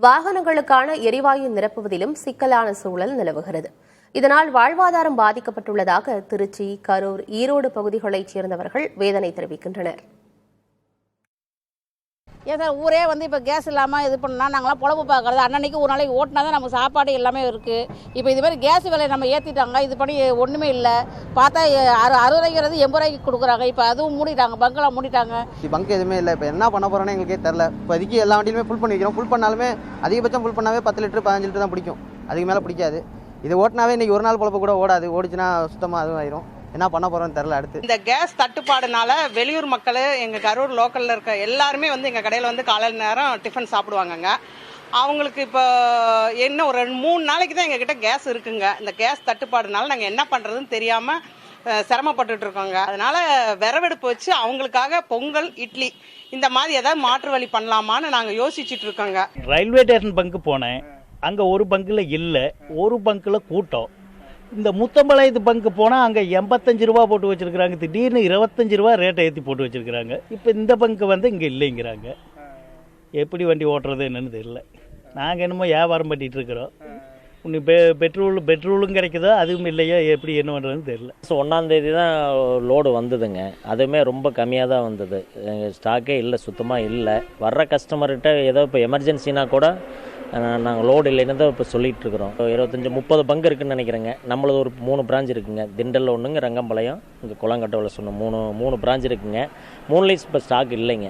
வாகனங்களுக்கான எரிவாயு நிரப்புவதிலும் சிக்கலான சூழல் நிலவுகிறது. இதனால் வாழ்வாதாரம் பாதிக்கப்பட்டுள்ளதாக திருச்சி, கரூர், ஈரோடு பகுதிகளைச் சேர்ந்தவர்கள் வேதனை தெரிவிக்கின்றனர். ஏன் சார் ஊரே இப்போ கேஸ் இல்லாமல் இது பண்ணால் நாங்களாம் பொழப்பு பார்க்குறது அன்னன்னைக்கு ஒரு நாளைக்கு ஓட்டினா தான் நமக்கு சாப்பாடு எல்லாமே இருக்குது. இப்போ இதுமாதிரி கேஸ் விலையை நம்ம ஏற்றிட்டாங்க, இது பண்ணி ஒன்றுமே இல்லை. பார்த்தா 60 ரூபாய்ங்கிறது 80 ரூபாய்க்கு கொடுக்குறாங்க. இப்போ அதுவும் மூடிட்டாங்க, பங்கெல்லாம் மூடிட்டாங்க. பங்க் எதுவுமே இல்லை. இப்போ என்ன பண்ண போகிறோன்னு எங்களுக்கே தெரில. இப்போதைக்கு எல்லா வண்டியிலுமே ஃபுல் பண்ணி வைக்கிறோம். ஃபுல் பண்ணாலுமே அதிகபட்சம் ஃபுல் பண்ணாவே 10 லிட்டர் 15 லிட்டர் தான் பிடிக்கும். அதுக்கு மேலே பிடிக்காது. இது ஓட்டினாவே இன்றைக்கி ஒரு நாள் பொழப்பு கூட ஓடாது. ஓடிச்சுன்னா சுத்தமாக அதுவும் ஆயிரும். என்ன பண்ண போறோம்னு தெரியல. அடுத்து இந்த கேஸ் தட்டுப்பாடுனால வெளியூர் மக்கள் எங்க கரூர் லோக்கல்ல இருக்க எல்லாருமே எங்க கடையில காலையில நேரம் டிஃபன் சாப்பிடுவாங்கங்க. அவங்களுக்கு இப்போ என்ன ஒரு 3 நாளைக்கு தான் எங்ககிட்ட கேஸ் இருக்குங்க. இந்த கேஸ் தட்டுப்பாடுனால நாங்கள் என்ன பண்றதுன்னு தெரியாம சிரமப்பட்டுட்டு இருக்கோங்க. அதனால விறவெடுப்பு வச்சு அவங்களுக்காக பொங்கல், இட்லி இந்த மாதிரி ஏதாவது மாற்று வழி பண்ணலாமான்னு நாங்கள் யோசிச்சுட்டு இருக்கோங்க. ரயில்வே ஸ்டேஷன் பங்கு போனேன், அங்கே ஒரு பங்கில் இல்லை, ஒரு பங்கில் கூட்டம். இந்த முத்தம்பாளையத்து பங்கு போனால் அங்கே 85 ரூபா போட்டு வச்சுருக்குறாங்க. திடீர்னு 25 ரூபா ரேட்டை ஏற்றி போட்டு வச்சுருக்குறாங்க. இப்போ இந்த பங்கு இங்கே இல்லைங்கிறாங்க. எப்படி வண்டி ஓட்டுறது என்னன்னு தெரியல. நாங்கள் என்னமோ வியாபாரம் பண்ணிகிட்டு இருக்கிறோம். இன்னும் பெட்ரோலும் கிடைக்குதோ அதுவும் இல்லையோ, எப்படி என்ன பண்ணுறதுன்னு தெரியல. 1ஆம் தேதி தான் லோடு வந்ததுங்க. அதுவுமே ரொம்ப கம்மியாக தான் வந்தது. ஸ்டாக்கே இல்லை, சுத்தமாக இல்லை. வர்ற கஸ்டமர்கிட்ட ஏதோ இப்போ எமர்ஜென்சினா கூட நாங்கள் லோடு இல்லைன்னு தான் இப்போ சொல்லிகிட்டு இருக்கிறோம். 25-30 பங்கு இருக்குதுன்னு நினைக்கிறேங்க. நம்மளது ஒரு 3 பிரான்ச் இருக்குங்க. திண்டலில் ஒன்றுங்க, ரங்கம்பாளையம், இங்கே குளங்கட்டவில் சொன்ன 3 பிரான்ச் இருக்குங்க. 3லேயும் இப்போ ஸ்டாக் இல்லைங்க.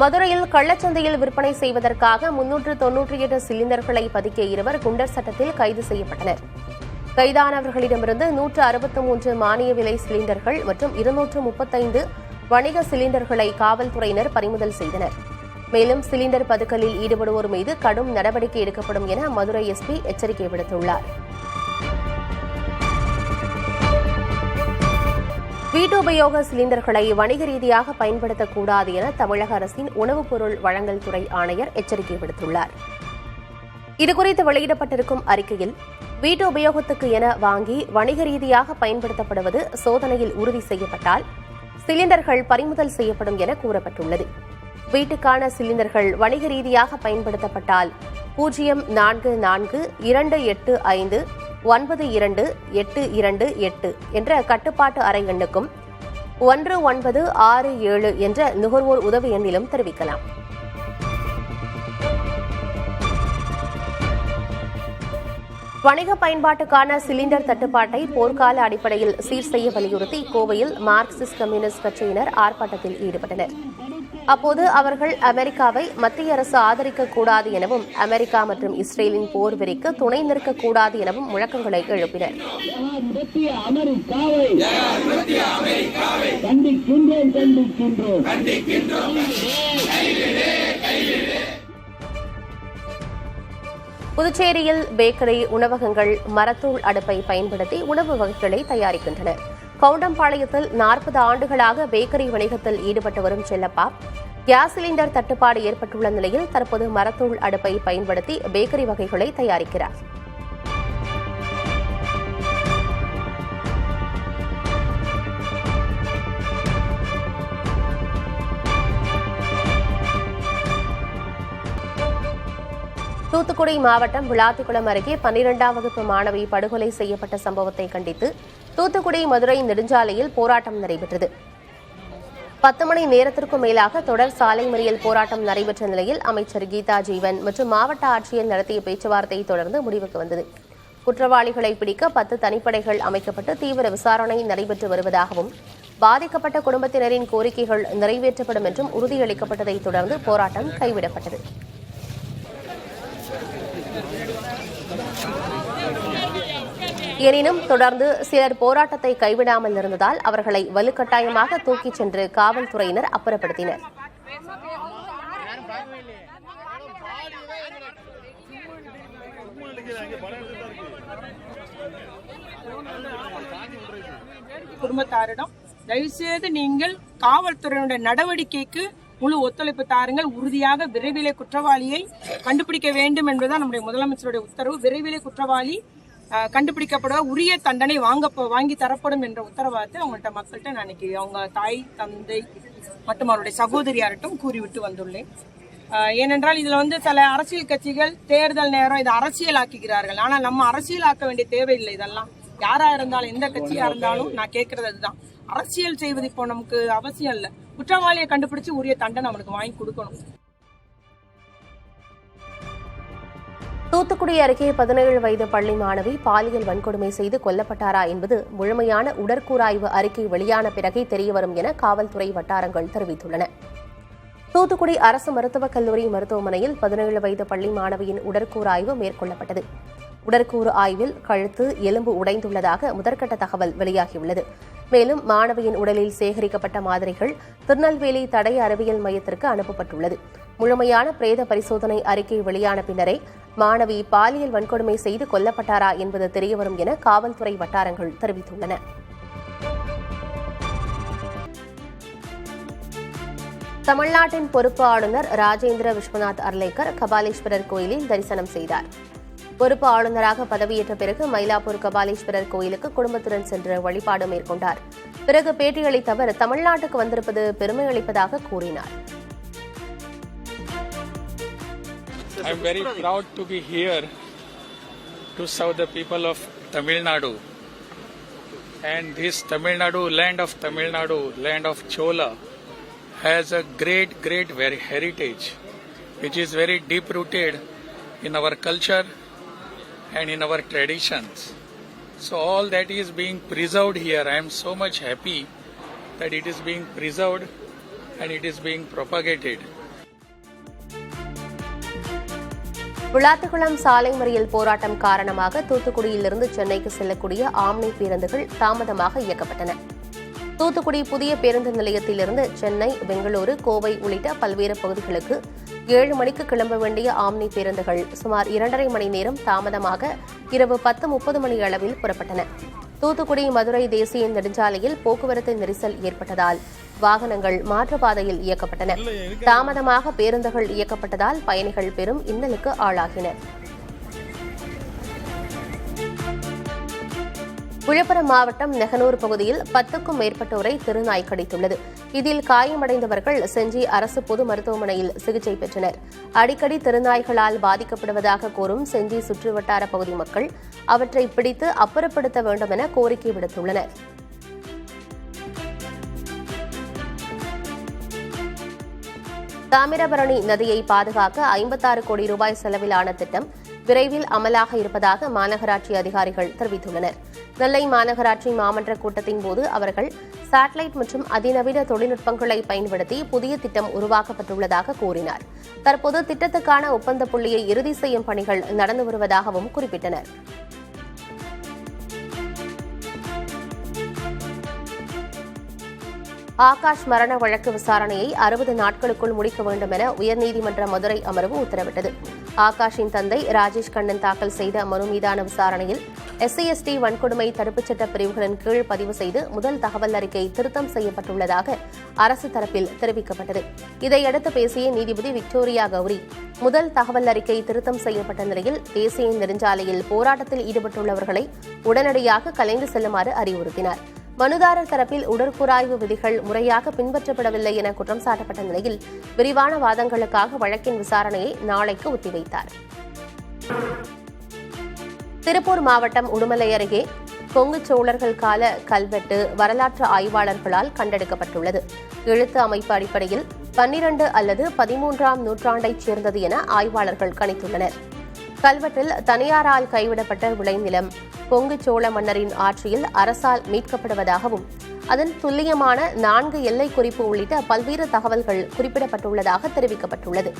மதுரையில் கள்ளச்சந்தையில் விற்பனை செய்வதற்காக 398 சிலிண்டர்களை பதுக்கிய 2 குண்டர் சட்டத்தில் கைது செய்யப்பட்டனர். கைதானவர்களிடமிருந்து 163 மானிய விலை சிலிண்டர்கள் மற்றும் 235 வணிக சிலிண்டர்களை காவல்துறையினர் பறிமுதல் செய்தனர். மேலும் சிலிண்டர் பதுக்கலில் ஈடுபடுவோர் மீது கடும் நடவடிக்கை எடுக்கப்படும் என மதுரை எஸ்பி எச்சரிக்கை விடுத்துள்ளார். வீட்டுபயோக சிலிண்டர்களை வணிக ரீதியாக பயன்படுத்தக்கூடாது என தமிழக அரசின் உணவுப் பொருள் வழங்கல் துறை ஆணையர் எச்சரிக்கை விடுத்துள்ளார். இதுகுறித்து வெளியிடப்பட்டிருக்கும் அறிக்கையில், வீட்டு உபயோகத்துக்கு என வாங்கி வணிக ரீதியாக பயன்படுத்தப்படுவது சோதனையில் உறுதி செய்யப்பட்டால் சிலிண்டர்கள் பறிமுதல் செய்யப்படும் என கூறப்பட்டுள்ளது. வீட்டுக்கான சிலிண்டர்கள் வணிக ரீதியாக பயன்படுத்தப்பட்டால் 044285922828 என்ற கட்டுப்பாட்டு அறை எண்ணுக்கும் 1967 என்ற நுகர்வோர் உதவி எண்ணிலும் தெரிவிக்கலாம். வணிக பயன்பாட்டுக்கான சிலிண்டர் தட்டுப்பாட்டை போர்க்கால அடிப்படையில் சீர் செய்ய வலியுறுத்தி கோவையில் மார்க்சிஸ்ட் கம்யூனிஸ்ட் கட்சியினர் ஆர்ப்பாட்டத்தில் ஈடுபட்டனர். அப்போது அவர்கள் அமெரிக்காவை மத்திய அரசு ஆதரிக்கக்கூடாது எனவும் அமெரிக்கா மற்றும் இஸ்ரேலின் போர் வெறிக்கு துணை நிற்கக்கூடாது எனவும் முழக்கங்களை எழுப்பினர். புதுச்சேரியில் பேக்கரி, உணவகங்கள் மரத்தூள் அடுப்பை பயன்படுத்தி உணவு வகைகளை தயாரிக்கின்றனர். கவுண்டம்பாளையத்தில் 40 ஆண்டுகளாக பேக்கரி வணிகத்தில் ஈடுபட்டு வரும் செல்லப்பா, கேஸ் சிலிண்டர் தட்டுப்பாடு ஏற்பட்டுள்ள நிலையில் தற்போது மரத்தூள் அடுப்பை பயன்படுத்தி பேக்கரி வகைகளை தயாரிக்கிறார். தூத்துக்குடி மாவட்டம் விளாத்திக்குளம் அருகே 12ஆம் வகுப்பு மாணவி படுகொலை செய்யப்பட்ட சம்பவத்தை கண்டித்து தூத்துக்குடி மதுரை நெடுஞ்சாலையில் போராட்டம் நடைபெற்றது. 10 மணி நேரத்திற்கும் மேலாக தொடர் சாலை மறியல் போராட்டம் நடைபெற்ற நிலையில் அமைச்சர் கீதா ஜீவன் மற்றும் மாவட்ட ஆட்சியர் நடத்திய பேச்சுவார்த்தையை தொடர்ந்து முடிவுக்கு வந்தது. குற்றவாளிகளை பிடிக்க 10 தனிப்படைகள் அமைக்கப்பட்டு தீவிர விசாரணை நடைபெற்று வருவதாகவும் பாதிக்கப்பட்ட குடும்பத்தினரின் கோரிக்கைகள் நிறைவேற்றப்படும் என்றும் உறுதியளிக்கப்பட்டதை தொடர்ந்து போராட்டம் கைவிடப்பட்டது. எனினும் தொடர்ந்து சிலர் போராட்டத்தை கைவிடாமல் இருந்ததால் அவர்களை வலுக்கட்டாயமாக தூக்கிச் சென்று காவல்துறையினர் அப்புறப்படுத்தினர். குடும்பத்தாரிடம் தயவுசெய்து நீங்கள் காவல்துறையினுடைய நடவடிக்கைக்கு முழு ஒத்துழைப்பு தாருங்கள். உறுதியாக விரைவிலே குற்றவாளியை கண்டுபிடிக்க வேண்டும் என்பதுதான் நம்முடைய முதலமைச்சருடைய உத்தரவு. விரைவிலே குற்றவாளி கண்டுபிடிக்கப்பட உரிய தண்டனை வாங்கி தரப்படும் என்ற உத்தரவாதத்தை அவங்கள்ட்ட மக்கள்கிட்ட நான் அவங்க தாய், தந்தை மற்றும் அவருடைய சகோதரியார்ட்டும் கூறிவிட்டு வந்துள்ளேன். ஏனென்றால் இதுல வந்து சில அரசியல் கட்சிகள் தேர்தல் நேரம் இதை அரசியலாக்குகிறார்கள். ஆனால் நம்ம அரசியலாக்க வேண்டிய தேவையில்லை. இதெல்லாம் யாரா இருந்தாலும் எந்த கட்சியா இருந்தாலும் நான் கேட்கறது அதுதான். அரசியல் செய்வது இப்போ நமக்கு அவசியம் இல்லை. குற்றவாளியை கண்டுபிடிச்சு உரிய தண்டனை அவனுக்கு வாங்கி கொடுக்கணும். தூத்துக்குடி அருகே 17 வயது பள்ளி மாணவி பாலியல் வன்கொடுமை செய்து கொல்லப்பட்டாரா என்பது முழுமையான உடற்கூறாய்வு அறிக்கை வெளியான பிறகே தெரியவரும் என காவல்துறை வட்டாரங்கள் தெரிவித்துள்ளன. தூத்துக்குடி அரசு மருத்துவக் கல்லூரி மருத்துவமனையில் 17 வயது பள்ளி மாணவியின் உடற்கூறாய்வு மேற்கொள்ளப்பட்டது. உடற்கூறு ஆய்வில் கழுத்து, எலும்பு உடைந்துள்ளதாக முதற்கட்ட தகவல் வெளியாகியுள்ளது. மேலும் மாணவியின் உடலில் சேகரிக்கப்பட்ட மாதிரிகள் திருநெல்வேலி தடய அறிவியல் மையத்திற்கு அனுப்பப்பட்டுள்ளது. முழுமையான பிரேத பரிசோதனை அறிக்கை வெளியான பின்னரே மாணவி பாலியல் வன்கொடுமை செய்து கொல்லப்பட்டாரா என்பது தெரியவரும் என காவல்துறை வட்டாரங்கள் தெரிவித்துள்ளன. தமிழ்நாட்டின் பொறுப்பு ஆளுநர் ராஜேந்திர விஸ்வநாத் அர்லேக்கர் கபாலீஸ்வரர் கோயிலில் தரிசனம் செய்தார். பொறுப்பு ஆளுநராக பதவியேற்ற பிறகு மயிலாப்பூர் கபாலீஸ்வரர் கோயிலுக்கு குடும்பத்துடன் சென்று வழிபாடு மேற்கொண்டார். பிறகு பேட்டியளித்த அவர் தமிழ்நாட்டுக்கு வந்திருப்பது பெருமை அளிப்பதாக கூறினார். I am very proud to be here to serve the people of Tamil Nadu. And this Tamil Nadu, land of Chola, has a great heritage, which is very deep rooted in our culture and in our traditions. So all that is being preserved here. I am so much happy that it is being preserved and it is being propagated. Vilathikulam சாலை மறியல் போராட்டம் காரணமாக தூத்துக்குடியிலிருந்து சென்னைக்கு செல்லக்கூடிய omni பேருந்துகள் தாமதமாக இயக்கப்பட்டன. தூத்துக்குடி புதிய பேருந்து நிலையத்திலிருந்து சென்னை, பெங்களூரு, கோவை உள்ளிட்ட பல்வேறு பகுதிகளுக்கு 7 மணிக்கு கிளம்ப வேண்டிய ஆம்னி பேருந்துகள் சுமார் 2.5 மணி நேரம் தாமதமாக இரவு 10:30 மணி அளவில் புறப்பட்டன. தூத்துக்குடி மதுரை தேசிய நெடுஞ்சாலையில் போக்குவரத்து நெரிசல் ஏற்பட்டதால் வாகனங்கள் மாற்றுப்பாதையில் இயக்கப்பட்டன. தாமதமாக பேருந்துகள் இயக்கப்பட்டதால் பயணிகள் பெரும் இன்னலுக்கு ஆளாகினர். விழுப்புரம் மாவட்டம் நெகனூர் பகுதியில் 10க்கும் மேற்பட்டோரை திருநாய் கடித்துள்ளது. இதில் காயமடைந்தவர்கள் செஞ்சி அரசு பொது மருத்துவமனையில் சிகிச்சை பெற்றனர். அடிக்கடி திருநாய்களால் பாதிக்கப்படுவதாக கூறும் செஞ்சி சுற்றுவட்டார பகுதி மக்கள் அவற்றை பிடித்து அப்புறப்படுத்த வேண்டும் என கோரிக்கை விடுத்துள்ளனர். தாமிரபரணி நதியை பாதுகாக்க 56 கோடி ரூபாய் செலவிலான திட்டம் விரைவில் அமலாக இருப்பதாக மாநகராட்சி அதிகாரிகள் தெரிவித்துள்ளனர். நெல்லை மாநகராட்சி மாமன்ற கூட்டத்தின் போது அவர்கள் சாட்டலைட் மற்றும் அதிநவீன தொழில்நுட்பங்களை பயன்படுத்தி புதிய திட்டம் உருவாக்கப்பட்டுள்ளதாக கூறினார். தற்போது திட்டத்துக்கான ஒப்பந்த புள்ளியை இறுதி செய்யும் பணிகள் நடந்து வருவதாகவும் குறிப்பிட்டனர். ஆகாஷ் மரண வழக்கு விசாரணையை 60 நாட்களுக்குள் முடிக்க வேண்டும் என உயர்நீதிமன்ற மதுரை அமர்வு உத்தரவிட்டது. ஆகாஷின் தந்தை ராஜேஷ் கண்ணன் தாக்கல் செய்த மனு மீதான விசாரணையில் SC/ST வன்கொடுமை தடுப்புச் சட்ட பிரிவுகளின் கீழ் பதிவு செய்து முதல் தகவல் அறிக்கை திருத்தம் செய்யப்பட்டுள்ளதாக அரசு தரப்பில் தெரிவிக்கப்பட்டது. இதையடுத்து பேசிய நீதிபதி விக்டோரியா கௌரி, முதல் தகவல் அறிக்கை திருத்தம் செய்யப்பட்ட நிலையில் தேசிய நெடுஞ்சாலையில் போராட்டத்தில் ஈடுபட்டுள்ளவர்களை உடனடியாக கலைந்து செல்லுமாறு அறிவுறுத்தினார். மனுதாரர் தரப்பில் உடற்கூறாய்வு விதிகள் முறையாக பின்பற்றப்படவில்லை என குற்றம் சாட்டப்பட்ட நிலையில் விரிவான வாதங்களுக்காக வழக்கின் விசாரணையை நாளைக்கு ஒத்திவைத்தார். திருப்பூர் மாவட்டம் உடுமலை அருகே கொங்கு சோழர்கள் கால கல்வெட்டு வரலாற்று ஆய்வாளர்களால் கண்டெடுக்கப்பட்டுள்ளது. எழுத்து அமைப்பு அடிப்படையில் 12 அல்லது 13ஆம் நூற்றாண்டைச் சேர்ந்தது என ஆய்வாளர்கள் கணித்துள்ளனர். கல்வெட்டில் தனியாரால் கைவிடப்பட்ட விளைநிலம் கொங்கு சோழ மன்னரின் ஆட்சியில் அரசால் மீட்கப்படுவதாகவும் அதன் துல்லியமான 4 எல்லை குறிப்பு உள்ளிட்ட பல்வேறு தகவல்கள் குறிப்பிடப்பட்டுள்ளதாக தெரிவிக்கப்பட்டுள்ளது.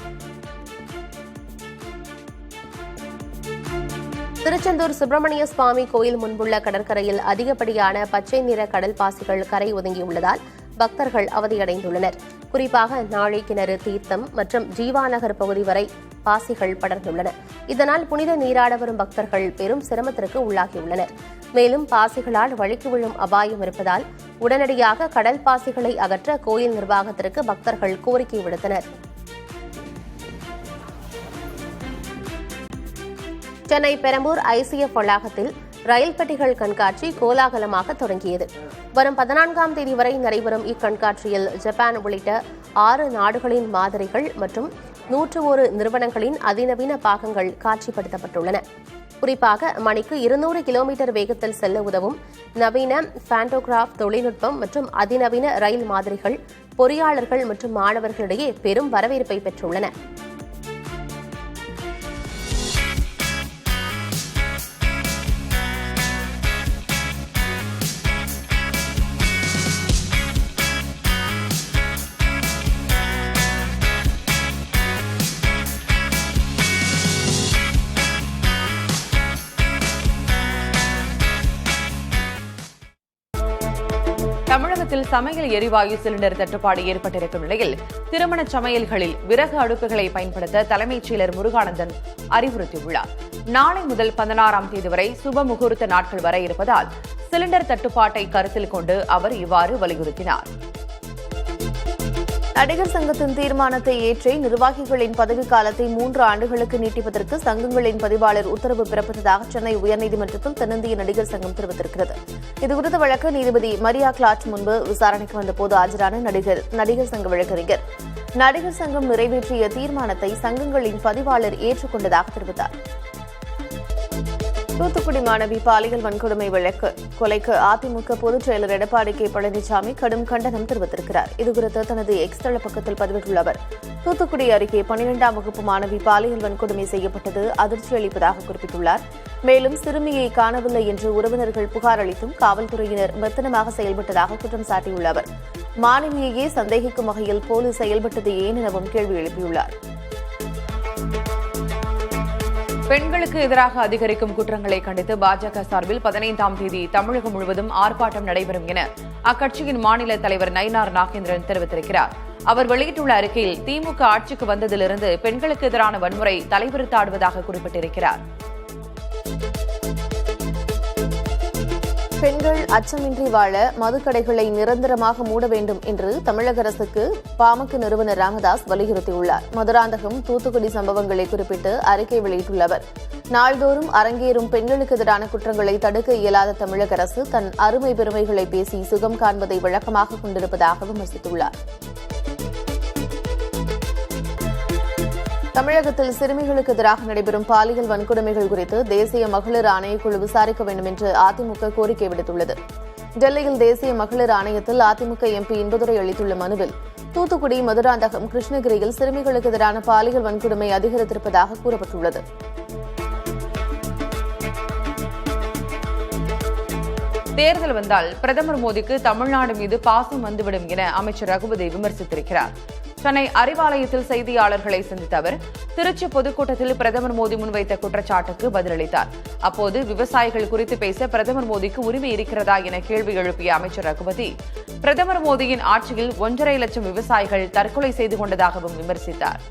திருச்செந்தூர் சுப்பிரமணிய சுவாமி கோயில் முன்புள்ள கடற்கரையில் அதிகப்படியான பச்சை நிற கடல் பாசிகள் கரை ஒதுங்கியுள்ளதால் பக்தர்கள் அவதியடைந்துள்ளனர். குறிப்பாக நாழி கிணறு, தீர்த்தம் மற்றும் ஜீவாநகர் பகுதி வரை பாசிகள் படர்ந்துள்ளன. இதனால் புனித நீராட வரும் பக்தர்கள் பெரும் சிரமத்திற்கு உள்ளாகியுள்ளனர். மேலும் பாசிகளால் வழுக்கி விழும் அபாயம் இருப்பதால் உடனடியாக கடல் பாசிகளை அகற்ற கோயில் நிர்வாகத்திற்கு பக்தர்கள் கோரிக்கை விடுத்தனர். சென்னை பெரம்பூர் ICF வளாகத்தில் ரயில் பெட்டிகள் கண்காட்சி கோலாகலமாக தொடங்கியது. வரும் 14ஆம் தேதி வரை நடைபெறும் இக்கண்காட்சியில் ஜப்பான் உள்ளிட்ட 6 நாடுகளின் மாதிரிகள் மற்றும் 101 நிறுவனங்களின் அதிநவீன பாகங்கள் காட்சிப்படுத்தப்பட்டுள்ளன. குறிப்பாக மணிக்கு 200 கிலோமீட்டர் வேகத்தில் செல்ல உதவும் நவீன ஃபேண்டோகிராஃப் தொழில்நுட்பம் மற்றும் அதிநவீன ரயில் மாதிரிகள் பொறியாளர்கள் மற்றும் மாணவர்களிடையே பெரும் வரவேற்பை பெற்றுள்ளன. தமிழகத்தில் சமையல் எரிவாயு சிலிண்டர் தட்டுப்பாடு ஏற்பட்டிருக்கும் நிலையில் திருமண சமையல்களில் விறகு அடுப்புகளை பயன்படுத்த தலைமைச் செயலர் முருகானந்தன் அறிவுறுத்தியுள்ளார். நாளை முதல் 16ஆம் தேதி வரை சுப முகூர்த்த நாட்கள் வர இருப்பதால் சிலிண்டர் தட்டுப்பாட்டை கருத்தில் கொண்டு அவர் இவ்வாறு வலியுறுத்தினார். நடிகர் சங்கத்தின் தீர்மானத்தை ஏற்று நிர்வாகிகளின் பதவிக்காலத்தை 3 ஆண்டுகளுக்கு நீட்டிப்பதற்கு சங்கங்களின் பதிவாளர் உத்தரவு பிறப்பித்ததாக சென்னை உயர்நீதிமன்றத்தில் தென்னிந்திய நடிகர் சங்கம் தெரிவித்திருக்கிறது. இதுகுறித்த வழக்கு நீதிபதி மரியா கிளாட் முன்பு விசாரணைக்கு வந்தபோது ஆஜரான நடிகர் சங்க வழக்கறிஞர் நடிகர் சங்கம் நிறைவேற்றிய தீர்மானத்தை சங்கங்களின் பதிவாளர் ஏற்றுக்கொண்டதாக தெரிவித்தார். தூத்துக்குடி மாணவி பாலியல் வன்கொடுமை வழக்கு கொலைக்கு அதிமுக பொதுச் செயலர் எடப்பாடி கே பழனிசாமி கடும் கண்டனம் தெரிவித்திருக்கிறார். இதுகுறித்து தனது எக்ஸ் தள பக்கத்தில் பதிவிட்டுள்ள அவர், தூத்துக்குடி அருகே 12ஆம் வகுப்பு மாணவி பாலியல் வன்கொடுமை செய்யப்பட்டது அதிர்ச்சி அளிப்பதாக குறிப்பிட்டுள்ளார். மேலும் சிறுமியை காணவில்லை என்று உறவினர்கள் புகார் அளித்தும் காவல்துறையினர் மெத்தனமாக செயல்பட்டதாக குற்றம் சாட்டியுள்ள அவர், மாணவியையே சந்தேகிக்கும் வகையில் போலீஸ் செயல்பட்டது ஏன் எனவும் கேள்வி எழுப்பியுள்ளார். பெண்களுக்கு எதிராக அதிகரிக்கும் குற்றங்களை கண்டித்து பாஜக சார்பில் 15ஆம் தேதி தமிழகம் முழுவதும் ஆர்ப்பாட்டம் நடைபெறும் என அக்கட்சியின் மாநில தலைவர் நயினார் நாகேந்திரன் தெரிவித்திருக்கிறார். அவர் வெளியிட்டுள்ள அறிக்கையில் திமுக ஆட்சிக்கு வந்ததிலிருந்து பெண்களுக்கு எதிரான வன்முறை தலைவிரித்தாடுவதாக குறிப்பிட்டிருக்கிறார். பெண்கள் அச்சமின்றி வாழ மதுக்கடைகளை நிரந்தரமாக மூட வேண்டும் என்று தமிழக அரசுக்கு பாமக நிறுவனர் ராமதாஸ் வலியுறுத்தியுள்ளார். மதுராந்தகம், தூத்துக்குடி சம்பவங்களை குறிப்பிட்டு அறிக்கை வெளியிட்டுள்ள அவர், நாள்தோறும் அரங்கேறும் பெண்களுக்கு எதிரான குற்றங்களை தடுக்க இயலாத தமிழக அரசு தன் அருமை பெருமைகளை பேசி சுகம் காண்பதை வழக்கமாக கொண்டிருப்பதாக விமர்சித்துள்ளார். தமிழகத்தில் சிறுமிகளுக்கு எதிராக நடைபெறும் பாலியல் வன்கொடுமைகள் குறித்து தேசிய மகளிர் ஆணையக்குழு விசாரிக்க வேண்டும் என்று அதிமுக கோரிக்கை விடுத்துள்ளது. டெல்லியில் தேசிய மகளிர் ஆணையத்தில் அதிமுக எம்பி இன்பதுரை அளித்துள்ள மனுவில் தூத்துக்குடி, மதுராந்தகம், கிருஷ்ணகிரியில் சிறுமிகளுக்கு எதிரான பாலியல் வன்கொடுமை அதிகரித்திருப்பதாக கூறப்பட்டுள்ளது. தேர்தல் வந்தால் பிரதமர் மோடிக்கு தமிழ்நாடு மீது பாசம் வந்துவிடும் என அமைச்சர் ரகுபதி விமர்சித்திருக்கிறார். சென்னை அறிவாலயத்தில் செய்தியாளர்களை சந்தித்த அவர் திருச்சி பொதுக்கூட்டத்தில் பிரதமர் மோடி முன்வைத்த குற்றச்சாட்டுக்கு பதிலளித்தார். அப்போது விவசாயிகள் குறித்து பேச பிரதமர் மோடிக்கு உரிமை இருக்கிறதா என கேள்வி எழுப்பிய அமைச்சர் ரகுபதி, பிரதமர் மோடியின் ஆட்சியில் 1.5 லட்சம் விவசாயிகள் தற்கொலை செய்து கொண்டதாகவும் விமர்சித்தார்.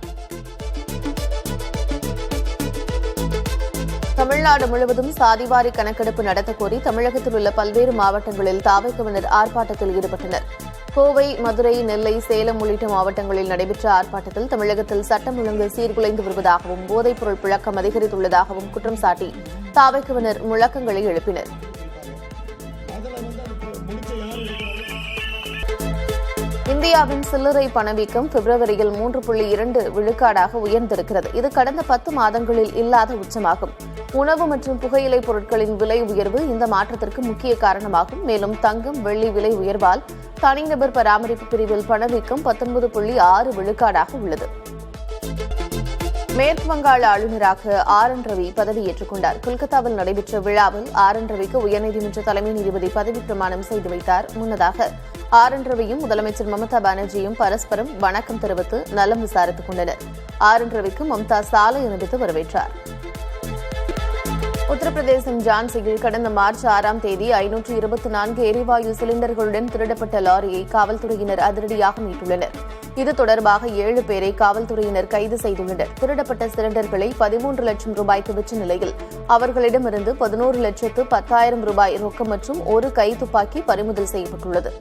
தமிழ்நாடு முழுவதும் சாதிவாரி கணக்கெடுப்பு நடத்தக்கோரி தமிழகத்தில் உள்ள பல்வேறு மாவட்டங்களில் தாவேகவினர் ஆர்ப்பாட்டத்தில் ஈடுபட்டனர். கோவை, மதுரை, நெல்லை, சேலம் உள்ளிட்ட மாவட்டங்களில் நடைபெற்ற ஆர்ப்பாட்டத்தில் தமிழகத்தில் சட்டம் ஒழுங்கு சீர்குலைந்து வருவதாகவும் போதைப்பொருள் புழக்கம் அதிகரித்துள்ளதாகவும் குற்றம் சாட்டி தாவேகவினர் முழக்கங்களை எழுப்பினர். இந்தியாவின் சில்லறை பணவீக்கம் பிப்ரவரியில் 3.2 விழுக்காடாக உயர்ந்திருக்கிறது. இது கடந்த 10 மாதங்களில் இல்லாத உச்சமாகும். உணவு மற்றும் புகையிலை பொருட்களின் விலை உயர்வு இந்த மாற்றத்திற்கு முக்கிய காரணமாகும். மேலும் தங்கம், வெள்ளி விலை உயர்வால் தனிநபர் பராமரிப்பு பிரிவில் பணவீக்கம் 19.6 விழுக்காடாக உள்ளது. மேற்கு வங்காள ஆளுநராக RN ரவி பதவியேற்றுக் கொண்டார். கொல்கத்தாவில் நடைபெற்ற விழாவில் RN ரவிக்கு உயர்நீதிமன்ற தலைமை நீதிபதி பதவி பிரமாணம் செய்து வைத்தார். முன்னதாக RN ரவியும் முதலமைச்சர் மம்தா பானர்ஜியும் பரஸ்பரம் வணக்கம் தெரிவித்து நலம் விசாரித்துக் கொண்டனர். RN ரவிக்கு மம்தா சாலை அணிவித்து வரவேற்றார். உத்தரப்பிரதேசம் ஜான்சியில் கடந்த மார்ச் 6ஆம் தேதி 524 எரிவாயு சிலிண்டர்களுடன் திருடப்பட்ட லாரியை காவல்துறையினர் அதிரடியாக மீட்டுள்ளனர். இது தொடர்பாக 7 பேரை காவல்துறையினர் கைது செய்துள்ளனர். திருடப்பட்ட சிலிண்டர்களை 13 லட்சம் ரூபாய்க்கு விற்ற நிலையில் அவர்களிடமிருந்து 11,10,000 ரூபாய் ரொக்கம் மற்றும் ஒரு கைத்துப்பாக்கி பறிமுதல் செய்யப்பட்டுள்ளது.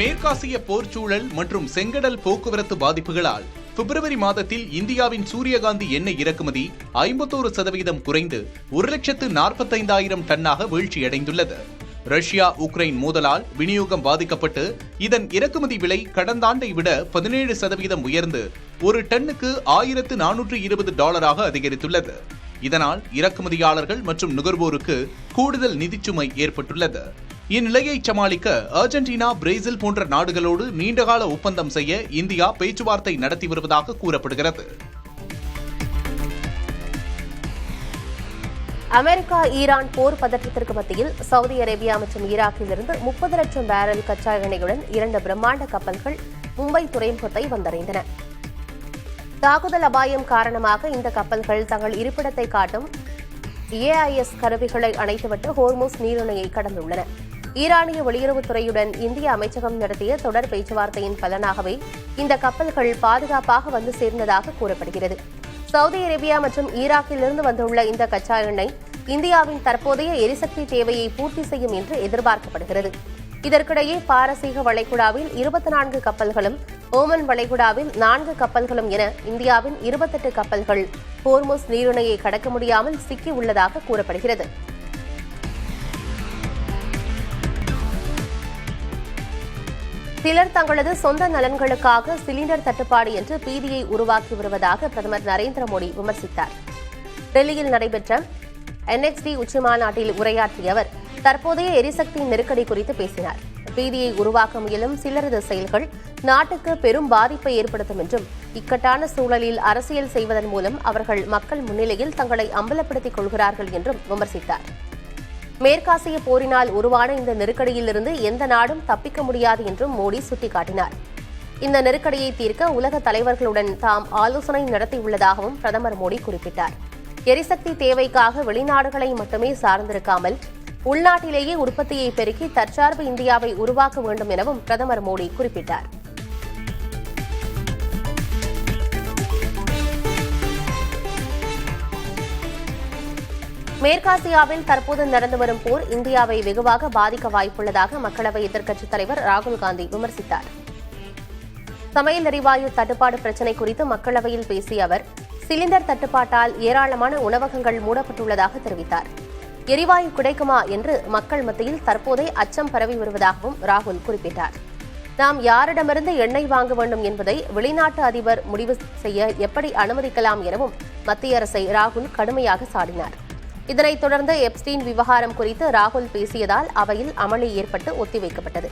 மேற்காசிய போர்ச்சூழல் மற்றும் செங்கடல் போக்குவரத்து பாதிப்புகளால் பிப்ரவரி மாதத்தில் இந்தியாவின் சூரியகாந்தி எண்ணெய் இறக்குமதி 51% குறைந்து 1,45,000 டன்னாக வீழ்ச்சியடைந்துள்ளது. ரஷ்யா உக்ரைன் மோதலால் விநியோகம் பாதிக்கப்பட்டு இதன் இறக்குமதி விலை கடந்த ஆண்டை விட 17% உயர்ந்து ஒரு டன்னுக்கு $1420 அதிகரித்துள்ளது. இதனால் இறக்குமதியாளர்கள் மற்றும் நுகர்வோருக்கு கூடுதல் நிதிச்சுமை ஏற்பட்டுள்ளது. இந்நிலையை சமாளிக்க அர்ஜென்டினா, பிரேசில் போன்ற நாடுகளோடு நீண்டகால ஒப்பந்தம் செய்ய இந்தியா பேச்சுவார்த்தை நடத்தி வருவதாக கூறப்படுகிறது. அமெரிக்கா ஈரான் போர் பதற்றத்திற்கு மத்தியில் சவுதி அரேபியா மற்றும் ஈராக்கிலிருந்து 30 லட்சம் பேரல் கச்சா எண்ணெயுடன் 2 பிரம்மாண்ட கப்பல்கள் மும்பை துறைமுகத்தை வந்தடைந்தன. தாக்குதல் அபாயம் காரணமாக இந்த கப்பல்கள் தங்கள் இருப்பிடத்தை காட்டும் AIS கருவிகளை அணைத்துவிட்டு ஹோர்முஸ் நீரிணையை கடந்துள்ளன. ஈரானிய வெளியுறவுத்துறையுடன் இந்திய அமைச்சகம் நடத்திய தொடர் பேச்சுவார்த்தையின் பலனாகவே இந்த கப்பல்கள் பாதுகாப்பாக வந்து சேர்ந்ததாக கூறப்படுகிறது. சவுதி அரேபியா மற்றும் ஈராக்கிலிருந்து வந்துள்ள இந்த கச்சா எண்ணெய் இந்தியாவின் தற்போதைய எரிசக்தி தேவையை பூர்த்தி செய்யும் என்று எதிர்பார்க்கப்படுகிறது. இதற்கிடையே பாரசீக வளைகுடாவில் 24 கப்பல்களும், ஓமன் வளைகுடாவில் 4 கப்பல்களும் என இந்தியாவின் 28 கப்பல்கள் ஹோர்முஸ் நீரிணையை கடக்க முடியாமல் சிக்கியுள்ளதாக கூறப்படுகிறது. சிலர் தங்களது சொந்த நலன்களுக்காக சிலிண்டர் தட்டுப்பாடு என்று பீதியை உருவாக்கி வருவதாக பிரதமர் நரேந்திர மோடி விமர்சித்தார். டெல்லியில் நடைபெற்ற NXT உச்சிமாநாட்டில் உரையாற்றிய அவர் தற்போதைய எரிசக்தி நெருக்கடி குறித்து பேசினார். பீதியை உருவாக்க முயலும் சிலரது செயல்கள் நாட்டுக்கு பெரும் பாதிப்பை ஏற்படுத்தும் என்றும் இக்கட்டான சூழலில் அரசியல் செய்வதன் மூலம் அவர்கள் மக்கள் முன்னிலையில் தங்களை அம்பலப்படுத்திக் கொள்கிறார்கள் என்றும் விமர்சித்தார். மேற்காசிய போரினால் உருவான இந்த நெருக்கடியிலிருந்து எந்த நாடும் தப்பிக்க முடியாது என்றும் மோடி சுட்டிக்காட்டினார். இந்த நெருக்கடியை தீர்க்க உலக தலைவர்களுடன் தாம் ஆலோசனை நடத்தியுள்ளதாகவும் பிரதமர் மோடி குறிப்பிட்டார். எரிசக்தி தேவைக்காக வெளிநாடுகளை மட்டுமே சார்ந்திருக்காமல் உள்நாட்டிலேயே உற்பத்தியை பெருக்கி தற்சார்பு இந்தியாவை உருவாக்க வேண்டும் எனவும் பிரதமர் மோடி குறிப்பிட்டார். மேற்காசியாவில் தற்போது நடந்து வரும் போர் இந்தியாவை வெகுவாக பாதிக்க வாய்ப்புள்ளதாக மக்களவை எதிர்க்கட்சித் தலைவர் ராகுல் காந்தி விமர்சித்தார். சமையல் எரிவாயு தட்டுப்பாடு பிரச்சினை குறித்து மக்களவையில் பேசிய அவர் சிலிண்டர் தட்டுப்பாட்டால் ஏராளமான உணவகங்கள் மூடப்பட்டுள்ளதாக தெரிவித்தார். எரிவாயு கிடைக்குமா என்று மக்கள் மத்தியில் தற்போதே அச்சம் பரவி வருவதாகவும் ராகுல் குறிப்பிட்டார். நாம் யாரிடமிருந்து எண்ணெய் வாங்க வேண்டும் என்பதை வெளிநாட்டு அதிபர் முடிவு செய்ய எப்படி அனுமதிக்கலாம் எனவும் மத்திய அரசை ராகுல் கடுமையாக சாடினார். இதனைத் தொடர்ந்து எப்ஸ்டீன் விவகாரம் குறித்து ராகுல் பேசியதால் அவையில் அமளி ஏற்பட்டு ஒத்திவைக்கப்பட்டது.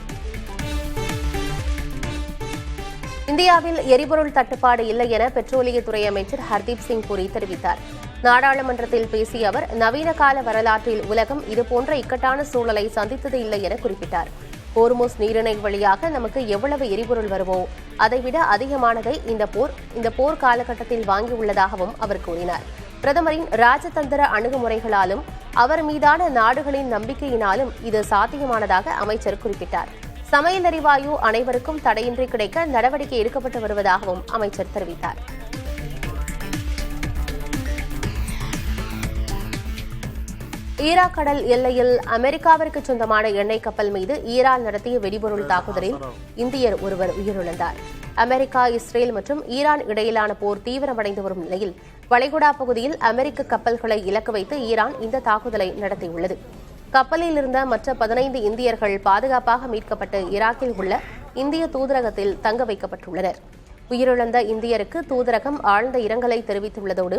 இந்தியாவில் எரிபொருள் தட்டுப்பாடு இல்லை என பெட்ரோலியத்துறை அமைச்சர் ஹர்தீப் சிங் புரி தெரிவித்தார். நாடாளுமன்றத்தில் பேசிய அவர் நவீன கால வரலாற்றில் உலகம் இதுபோன்ற இக்கட்டான சூழலை சந்தித்தது இல்லை என குறிப்பிட்டார். ஹோர்முஸ் நீரிணை வழியாக நமக்கு எவ்வளவு எரிபொருள் வருமோ அதைவிட அதிகமானதை இந்த போர் காலகட்டத்தில் வாங்கியுள்ளதாகவும் அவர் கூறினார். பிரதமரின் ராஜதந்திர அணுகுமுறைகளாலும் அவர் மீதான நாடுகளின் நம்பிக்கையினாலும் இது சாத்தியமானதாக அமைச்சர் குறிப்பிட்டார். சமையல் எரிவாயு அனைவருக்கும் தடையின்றி கிடைக்க நடவடிக்கை எடுக்கப்பட்டு வருவதாகவும் அமைச்சர் தெரிவித்தார். ஈராக் கடல் எல்லையில் அமெரிக்காவிற்கு சொந்தமான எண்ணெய் கப்பல் மீது ஈரான் நடத்திய வெடிபொருள் தாக்குதலில் இந்தியர் ஒருவர் உயிரிழந்தார். அமெரிக்கா, இஸ்ரேல் மற்றும் ஈரான் இடையிலான போர் தீவிரமடைந்து வரும் நிலையில் வளைகுடா பகுதியில் அமெரிக்க கப்பல்களை இலக்கு வைத்து ஈரான் இந்த தாக்குதலை நடத்தியுள்ளது. கப்பலில் இருந்த மற்ற 15 இந்தியர்கள் பாதுகாப்பாக மீட்கப்பட்டு ஈராக்கில் உள்ள இந்திய தூதரகத்தில் தங்க வைக்கப்பட்டுள்ளனர். உயிரிழந்த இந்தியருக்கு தூதரகம் ஆழ்ந்த இரங்கலை தெரிவித்துள்ளதோடு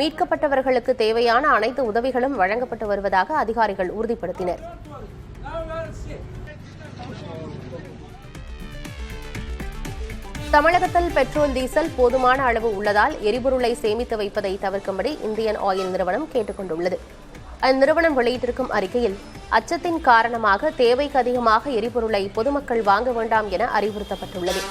மீட்கப்பட்டவர்களுக்கு தேவையான அனைத்து உதவிகளும் வழங்கப்பட்டு வருவதாக அதிகாரிகள் உறுதிப்படுத்தினர். தமிழகத்தில் பெட்ரோல், டீசல் போதுமான அளவு உள்ளதால் எரிபொருளை சேமித்து வைப்பதை தவிர்க்கும்படி இந்தியன் ஆயில் நிறுவனம் கேட்டுக் கொண்டுள்ளது. அந்நிறுவனம் வெளியிட்டிருக்கும் அறிக்கையில் அச்சத்தின் காரணமாக தேவைக்கு அதிகமாக எரிபொருளை பொதுமக்கள் வாங்க வேண்டாம் என அறிவுறுத்தப்பட்டுள்ளது.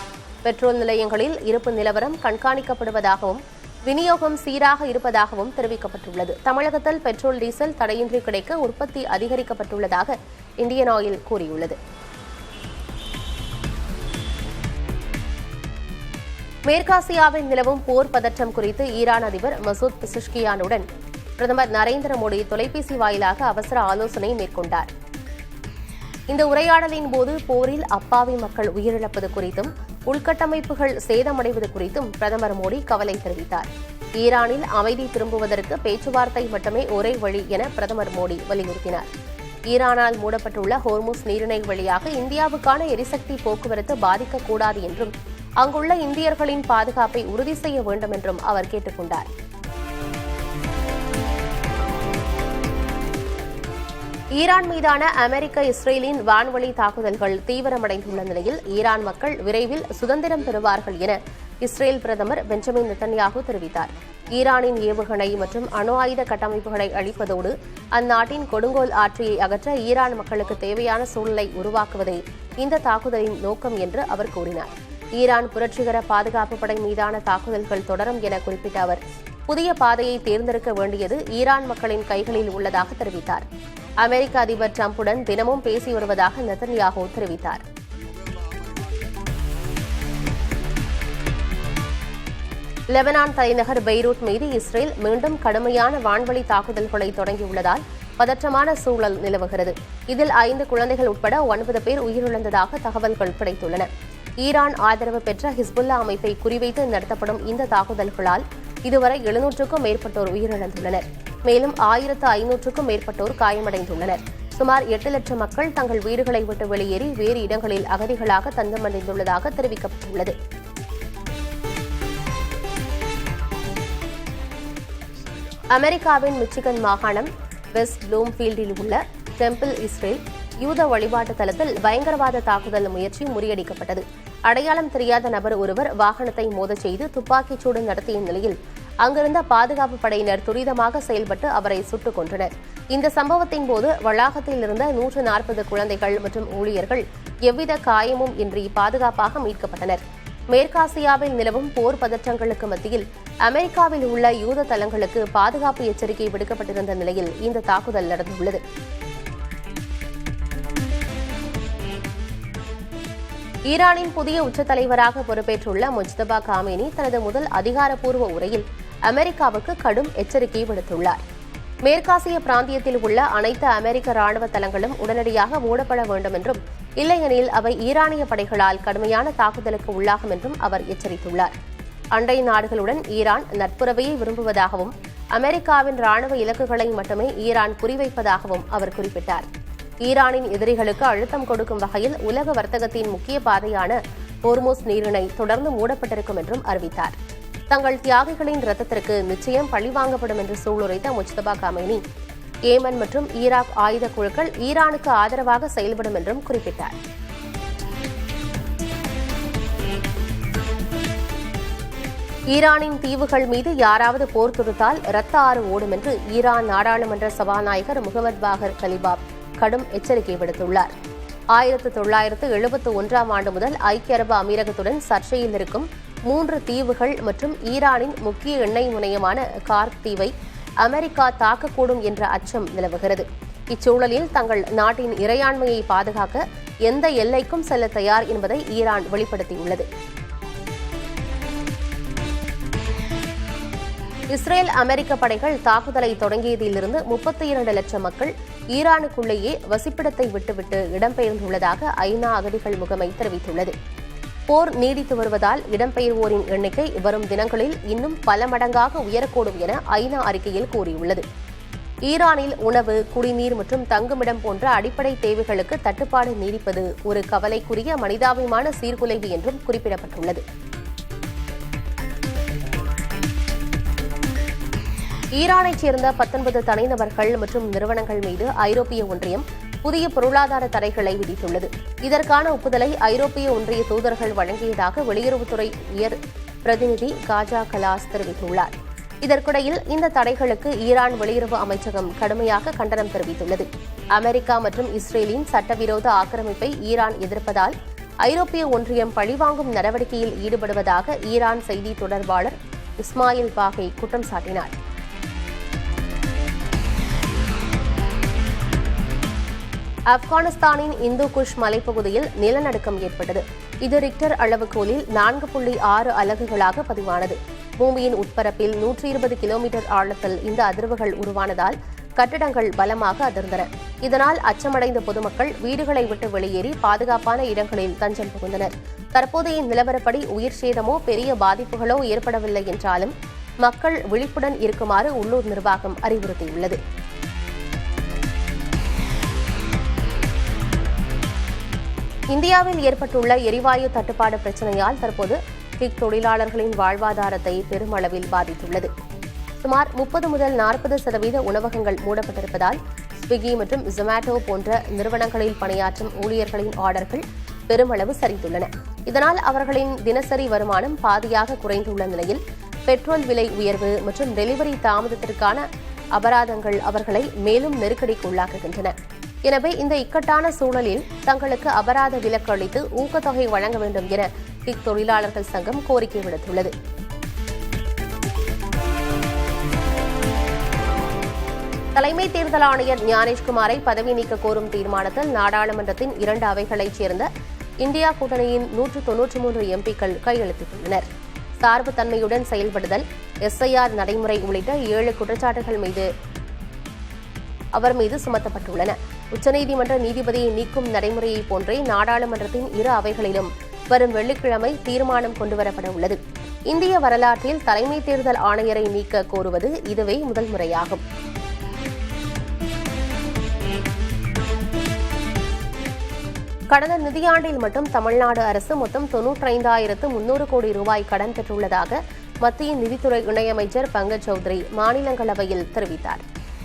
பெட்ரோல் நிலையங்களில் இருப்பு நிலவரம் கண்காணிக்கப்படுவதாகவும் விநியோகம் சீராக இருப்பதாகவும் தெரிவிக்கப்பட்டுள்ளது. தமிழகத்தில் பெட்ரோல், டீசல் தடையின்றி கிடைக்க உற்பத்தி அதிகரிக்கப்பட்டுள்ளதாக இந்தியன் ஆயில் கூறியுள்ளது. மேற்காசியாவில் நிலவும் போர் பதற்றம் குறித்து ஈரான் அதிபர் மசூத் பெசஷ்கியானுடன் பிரதமர் நரேந்திர மோடி தொலைபேசி வாயிலாக அவசர ஆலோசனை மேற்கொண்டார். இந்த உரையாடலின் போது போரில் அப்பாவி மக்கள் உயிரிழப்பது குறித்தும் உள்கட்டமைப்புகள் சேதமடைவது குறித்தும் பிரதமர் மோடி கவலை தெரிவித்தார். ஈரானில் அமைதி திரும்புவதற்கு பேச்சுவார்த்தை மட்டுமே ஒரே வழி என பிரதமர் மோடி வலியுறுத்தினார். ஈரானால் மூடப்பட்டுள்ள ஹோர்முஸ் நீரிணை வழியாக இந்தியாவுக்கான எரிசக்தி போக்குவரத்து பாதிக்கக்கூடாது என்றும் அங்குள்ள இந்தியர்களின் பாதுகாப்பை உறுதி செய்ய வேண்டும் என்றும் அவர் கேட்டுக் கொண்டார். ஈரான் மீதான அமெரிக்க இஸ்ரேலின் வான்வழி தாக்குதல்கள் தீவிரமடைந்துள்ள நிலையில் ஈரான் மக்கள் விரைவில் சுதந்திரம் பெறுவார்கள் என இஸ்ரேல் பிரதமர் பெஞ்சமின் நெத்தன்யாகு தெரிவித்தார். ஈரானின் ஏவுகணை மற்றும் அணு ஆயுத கட்டமைப்புகளை அழிப்பதோடு அந்நாட்டின் கொடுங்கோல் ஆட்சியை அகற்ற ஈரான் மக்களுக்கு தேவையான சூழலை உருவாக்குவதே இந்த தாக்குதலின் நோக்கம் என்று அவர் கூறினார். ஈரான் புரட்சிகர பாதுகாப்பு படை மீதான தாக்குதல்கள் தொடரும் என குறிப்பிட்ட அவர் புதிய பாதையை தேர்ந்தெடுக்க வேண்டியது ஈரான் மக்களின் கைகளில் உள்ளதாக தெரிவித்தார். அமெரிக்க அதிபர் டிரம்புடன் தினமும் பேசி வருவதாக நெத்தன்யாகு தெரிவித்தார். லெபனான் தலைநகர் பெய்ரூட் மீது இஸ்ரேல் மீண்டும் கடுமையான வான்வழி தாக்குதல்களை தொடங்கியுள்ளதால் பதற்றமான சூழல் நிலவுகிறது. இதில் 5 குழந்தைகள் உட்பட 9 பேர் உயிரிழந்ததாக தகவல்கள் கிடைத்துள்ளன. ஈரான் ஆதரவு பெற்ற ஹிஸ்புல்லா அமைப்பை குறிவைத்து நடத்தப்படும் இந்த தாக்குதல்களால் இதுவரை 700க்கும் மேற்பட்டோர் உயிரிழந்துள்ளனர். மேலும் 1500க்கும் மேற்பட்டோர் காயமடைந்துள்ளனர். சுமார் 8 லட்சம் மக்கள் தங்கள் வீடுகளை விட்டு வெளியேறி வேறு இடங்களில் அகதிகளாக தஞ்சமடைந்துள்ளதாக தெரிவிக்கப்பட்டுள்ளது. அமெரிக்காவின் மிச்சிகன் மாகாணம் வெஸ்ட் ப்ளூம்ஃபீல்டில் உள்ள டெம்பிள் இஸ்ரேல் யூத வழிபாட்டு தலத்தில் பயங்கரவாத தாக்குதல் முயற்சி முறியடிக்கப்பட்டது. அடையாளம் தெரியாத நபர் ஒருவர் வாகனத்தை மோதச் செய்து துப்பாக்கிச்சூடு நடத்திய நிலையில் அங்கிருந்த பாதுகாப்பு படையினர் துரிதமாக செயல்பட்டு அவரை சுட்டுக் கொன்றனர். இந்த சம்பவத்தின் போது வளாகத்தில் இருந்த 140 குழந்தைகள் மற்றும் ஊழியர்கள் எவ்வித காயமும் இன்றி பாதுகாப்பாக மீட்கப்பட்டனர். மேற்காசியாவில் நிலவும் போர் பதற்றங்களுக்கு மத்தியில் அமெரிக்காவில் உள்ள யூத தலங்களுக்கு பாதுகாப்பு எச்சரிக்கை விடுக்கப்பட்டிருந்த நிலையில் இந்த தாக்குதல் நடந்துள்ளது. ஈரானின் புதிய உச்சத் தலைவராக பொறுப்பேற்றுள்ள முஜ்தபா காமேனி தனது முதல் அதிகாரப்பூர்வ உரையில் அமெரிக்காவுக்கு கடும் எச்சரிக்கை விடுத்துள்ளார். மேற்காசிய பிராந்தியத்தில் உள்ள அனைத்து அமெரிக்க ராணுவ தளங்களும் உடனடியாக மூடப்பட வேண்டும் என்றும், இல்லையெனில் அவை ஈரானிய படைகளால் கடுமையான தாக்குதலுக்கு உள்ளாகும் என்றும் அவர் எச்சரித்துள்ளார். அண்டை நாடுகளுடன் ஈரான் நட்புறவையை விரும்புவதாகவும், அமெரிக்காவின் ராணுவ இலக்குகளை மட்டுமே ஈரான் குறிவைப்பதாகவும் அவர் குறிப்பிட்டார். ஈரானின் எதிரிகளுக்கு அழுத்தம் கொடுக்கும் வகையில் உலக வர்த்தகத்தின் முக்கிய பாதையான ஹோர்முஸ் நீரிணை தொடர்ந்து மூடப்பட்டிருக்கும் என்றும் அறிவித்தார். தங்கள் தியாகிகளின் ரத்தத்திற்கு நிச்சயம் பழிவாங்கப்படும் என்று சூளுரைத்த முஜ்தபா காமேனி, ஏமன் மற்றும் ஈராக் ஆயுத குழுக்கள் ஈரானுக்கு ஆதரவாக செயல்படும் என்றும் குறிப்பிட்டார். ஈரானின் தீவுகள் மீது யாராவது போர் தொடுத்தால் இரத்த ஆறு ஓடும் என்று ஈரான் நாடாளுமன்ற சபாநாயகர் முகமது பாகர் கலிபாப் கடும் எச்சரிக்கை விடுத்துள்ளார். 1971ஆம் ஆண்டு முதல் ஐக்கிய அரபு அமீரகத்துடன் சர்ச்சையில் இருக்கும் 3 தீவுகள் மற்றும் ஈரானின் முக்கிய எண்ணெய் முனையமான கார்க் தீவை அமெரிக்கா தாக்கக்கூடும் என்ற அச்சம் நிலவுகிறது. இச்சூழலில் தங்கள் நாட்டின் இறையாண்மையை பாதுகாக்க எந்த எல்லைக்கும் செல்ல தயார் என்பதை ஈரான் வெளிப்படுத்தியுள்ளது. இஸ்ரேல் அமெரிக்க படைகள் தாக்குதலை தொடங்கியதிலிருந்து 32 லட்சம் மக்கள் ஈரானுக்குள்ளேயே வசிப்பிடத்தை விட்டுவிட்டு இடம்பெயர்ந்துள்ளதாக ஐநா அகதிகள் முகமை தெரிவித்துள்ளது. போர் நீடித்து வருவதால் இடம்பெயர்வோரின் எண்ணிக்கை வரும் தினங்களில் இன்னும் பல மடங்காக உயரக்கூடும் என ஐநா அறிக்கையில் கூறியுள்ளது. ஈரானில் உணவு, குடிநீர் மற்றும் தங்குமிடம் போன்ற அடிப்படை தேவைகளுக்கு தட்டுப்பாடு நீடிப்பது ஒரு கவலைக்குரிய மனிதாபிமான சீர்குலைவு என்றும் குறிப்பிடப்பட்டுள்ளது. ஈரானைச் சேர்ந்த 19 தனிநபர்கள் மற்றும் நிறுவனங்கள் மீது ஐரோப்பிய ஒன்றியம் புதிய பொருளாதார தடைகளை விதித்துள்ளது. இதற்கான ஒப்புதலை ஐரோப்பிய ஒன்றிய தூதர்கள் வழங்கியதாக வெளியுறவுத்துறை உயர் பிரதிநிதி காஜா கலாஸ் தெரிவித்துள்ளார். இதற்கிடையில் இந்த தடைகளுக்கு ஈரான் வெளியுறவு அமைச்சகம் கடுமையாக கண்டனம் தெரிவித்துள்ளது. அமெரிக்கா மற்றும் இஸ்ரேலின் சட்டவிரோத ஆக்கிரமிப்பை ஈரான் எதிர்ப்பதால் ஐரோப்பிய ஒன்றியம் பழிவாங்கும் நடவடிக்கையில் ஈடுபடுவதாக ஈரான் செய்தி தொடர்பாளர் இஸ்மாயில் பாகை குற்றம் சாட்டினார். ஆப்கானிஸ்தானின் இந்து குஷ் மலைப்பகுதியில் நிலநடுக்கம் ஏற்பட்டது. இது ரிக்டர் அளவுகோலில் 4.6 அலகுகளாக பதிவானது. பூமியின் உட்பரப்பில் 120 கிலோமீட்டர் ஆழத்தில் இந்த அதிர்வுகள் உருவானதால் கட்டடங்கள் பலமாக அதிர்ந்தன. இதனால் அச்சமடைந்த பொதுமக்கள் வீடுகளை விட்டு வெளியேறி பாதுகாப்பான இடங்களில் தஞ்சம் புகுந்தனர். தற்போதைய நிலவரப்படி உயிர் சேதமோ பெரிய பாதிப்புகளோ ஏற்படவில்லை என்றாலும் மக்கள் விழிப்புடன் இருக்குமாறு உள்ளூர் நிர்வாகம் அறிவுறுத்தியுள்ளது. இந்தியாவில் ஏற்பட்டுள்ள எரிவாயு தட்டுப்பாடு பிரச்சனையால் தற்போது கிக் தொழிலாளர்களின் வாழ்வாதாரத்தை பெருமளவில் பாதித்துள்ளது. சுமார் 30 முதல் 40% உணவகங்கள் மூடப்பட்டிருப்பதால் ஸ்விக்கி மற்றும் ஜொமேட்டோ போன்ற நிறுவனங்களில் பணியாற்றும் ஊழியர்களின் ஆர்டர்கள் பெருமளவு சரிந்துள்ளன. இதனால் அவர்களின் தினசரி வருமானம் பாதியாக குறைந்துள்ள நிலையில் பெட்ரோல் விலை உயர்வு மற்றும் டெலிவரி தாமதத்திற்கான அபராதங்கள் அவர்களை மேலும் நெருக்கடிக்கு உள்ளாக்குகின்றன. எனவே இந்த இக்கட்டான சூழலில் தங்களுக்கு அபராத விலக்கு அளித்து ஊக்கத்தொகை வழங்க வேண்டும் என கிக் தொழிலாளர்கள் சங்கம் கோரிக்கை விடுத்துள்ளது. தலைமை தேர்தல் ஆணையர் ஞானேஷ்குமாரை பதவி நீக்க கோரும் தீர்மானத்தில் நாடாளுமன்றத்தின் 2 அவைகளைச் சேர்ந்த இந்தியா கூட்டணியின் 193 எம்பிக்கள் கையெழுத்திட்டுள்ளனர். சார்புத்தன்மையுடன் செயல்படுதல், SIR நடைமுறை உள்ளிட்ட 7 குற்றச்சாட்டுகள் அவர் மீது சுமத்தப்பட்டுள்ளன. உச்சநீதிமன்ற நீதிபதியை நீக்கும் நடைமுறையை போன்றே நாடாளுமன்றத்தின் 2 அவைகளிலும் வரும் வெள்ளிக்கிழமை தீர்மானம் கொண்டுவரப்பட உள்ளது. இந்திய வரலாற்றில் தலைமை தேர்தல் ஆணையரை நீக்க கோருவது இதுவே முதல் முறையாகும். கடந்த நிதியாண்டில் மட்டும் தமிழ்நாடு அரசு மொத்தம் 95,300 கோடி ரூபாய் கடன் பெற்றுள்ளதாக மத்திய நிதித்துறை இணையமைச்சர் பங்கஜ் சௌத்ரி மாநிலங்களவையில் தெரிவித்தார்.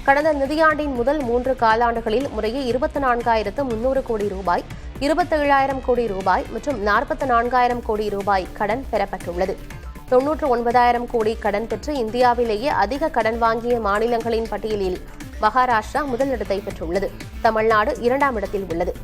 கடந்த நிதியாண்டின் முதல் 3 காலாண்டுகளில் முறையே 24,300 கோடி ரூபாய், 27,000 கோடி ரூபாய் மற்றும் 44,000 கோடி ரூபாய் கடன் பெறப்பட்டுள்ளது. 99,000 கோடி கடன் பெற்று இந்தியாவிலேயே அதிக கடன் வாங்கிய மாநிலங்களின் பட்டியலில் மகாராஷ்டிரா முதலிடத்தை பெற்றுள்ளது. தமிழ்நாடு 2ஆம் இடத்தில் உள்ளது.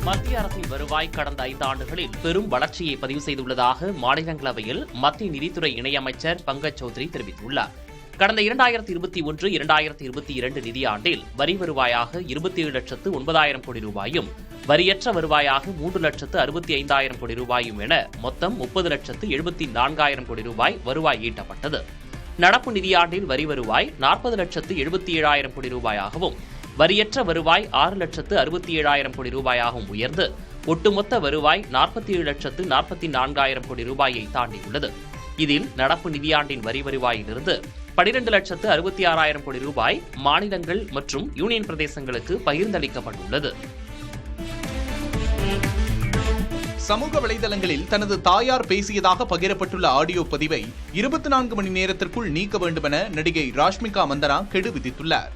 மத்திய அரசின் வருவாய் கடந்த 5 ஆண்டுகளில் பெரும் வளர்ச்சியை பதிவு செய்துள்ளதாக மாநிலங்களவையில் மத்திய நிதித்துறை இணையமைச்சர் பங்கஜ் சௌத்ரி தெரிவித்துள்ளார். கடந்த 2021-2022 நிதியாண்டில் வரி வருவாயாக 27,09,000 கோடி ரூபாயும், வரியற்ற வருவாயாக 3,65,000 கோடி ரூபாயும் என மொத்தம் 30,74,000 கோடி ரூபாய் வருவாய் ஈட்டப்பட்டது. நடப்பு நிதியாண்டில் வரி வருவாய் 40,77,000 கோடி ரூபாயாகவும், வரியற்ற வருவாய் 6,67,000 கோடி ரூபாயாகவும் உயர்ந்து ஒட்டுமொத்த வருவாய் 47,44,000 கோடி ரூபாயை தாண்டியுள்ளது. இதில் நடப்பு நிதியாண்டின் வரி வருவாயிலிருந்து 12,66,000 கோடி ரூபாய் மாநிலங்கள் மற்றும் யூனியன் பிரதேசங்களுக்கு பகிர்ந்தளிக்கப்பட்டுள்ளது. சமூக வலைதளங்களில் தனது தாயார் பேசியதாக பகிரப்பட்டுள்ள ஆடியோ பதிவை 24 மணி நேரத்திற்குள் நீக்க வேண்டுமென நடிகை ராஷ்மிகா மந்தனா கெடு விதித்துள்ளார்.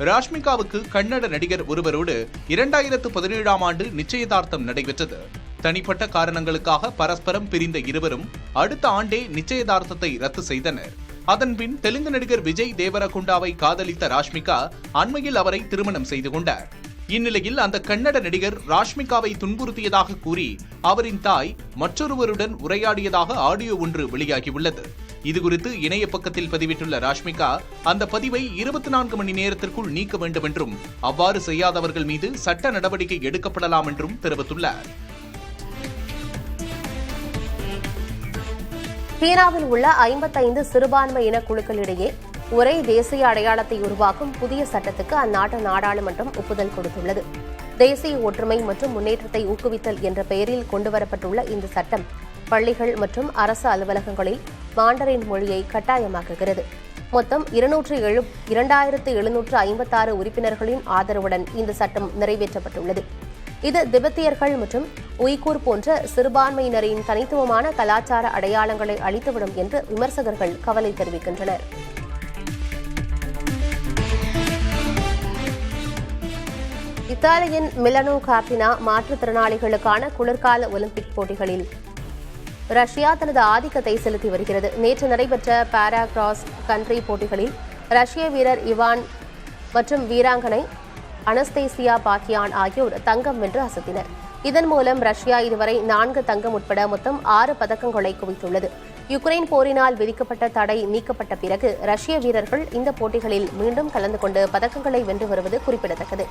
ராஷ்மிகாவுக்கு கன்னட நடிகர் ஒருவரோடு 2017ஆம் ஆண்டு நிச்சயதார்த்தம் நடைபெற்றது. தனிப்பட்ட காரணங்களுக்காக பரஸ்பரம் பிரிந்த இருவரும் அடுத்த ஆண்டே நிச்சயதார்த்தத்தை ரத்து செய்தனர். அதன்பின் தெலுங்கு நடிகர் விஜய் தேவரகுண்டாவை காதலித்த ராஷ்மிகா அண்மையில் அவரை திருமணம் செய்து கொண்டார். இந்நிலையில் அந்த கன்னட நடிகர் ராஷ்மிகாவை துன்புறுத்தியதாக கூறி அவரின் தாய் மற்றொருவருடன் உரையாடியதாக ஆடியோ ஒன்று வெளியாகியுள்ளது. இதுகுறித்து இணைய பக்கத்தில் பதிவிட்டுள்ள ராஷ்மிகா அந்த பதிவை 24 மணி நேரத்திற்குள் நீக்க வேண்டும் என்றும், அவ்வாறு செய்யாதவர்கள் மீது சட்ட நடவடிக்கை எடுக்கப்படலாம் என்றும் தெரிவித்துள்ளார். சீனாவில் உள்ள 55 சிறுபான்மை இன குழுக்களிடையே ஒரே தேசிய அடையாளத்தை உருவாக்கும் புதிய சட்டத்துக்கு அந்நாட்டு நாடாளுமன்றம் ஒப்புதல் கொடுத்துள்ளது. தேசிய ஒற்றுமை மற்றும் முன்னேற்றத்தை ஊக்குவித்தல் என்ற பெயரில் கொண்டுவரப்பட்டுள்ள இந்த சட்டம் பள்ளிகள் மற்றும் அரசு அலுவலகங்களில் மாண்டரின் மொழியை கட்டாயமாக்குகிறது. மொத்தம் 2,756 உறுப்பினர்களின் ஆதரவுடன் இந்த சட்டம் நிறைவேற்றப்பட்டுள்ளது. இது திபெத்தியர்கள் மற்றும் உய்கூர் போன்ற சிறுபான்மையினரின் தனித்துவமான கலாச்சார அடையாளங்களை அளித்துவிடும் என்று விமர்சகர்கள் கவலை தெரிவிக்கின்றனர். இத்தாலியின் மிலனோ கார்டினா மாற்றுத்திறனாளிகளுக்கான குளிர்கால ஒலிம்பிக் போட்டிகளில் ரஷ்யா தனது ஆதிக்கத்தை செலுத்தி வருகிறது. நேற்று நடைபெற்ற பாரா கிராஸ் கண்ட்ரி போட்டிகளில் ரஷ்ய வீரர் இவான் மற்றும் வீராங்கனை அனஸ்தேசியா பாக்கியான் ஆகியோர் தங்கம் வென்று அசத்தினர். இதன் மூலம் ரஷ்யா இதுவரை 4 தங்கம் உட்பட மொத்தம் 6 பதக்கங்களை குவித்துள்ளது. யுக்ரைன் போரினால் விதிக்கப்பட்ட தடை நீக்கப்பட்ட பிறகு ரஷ்ய வீரர்கள் இந்த போட்டிகளில் மீண்டும் கலந்து கொண்டு பதக்கங்களை வென்று வருவது குறிப்பிடத்தக்கது.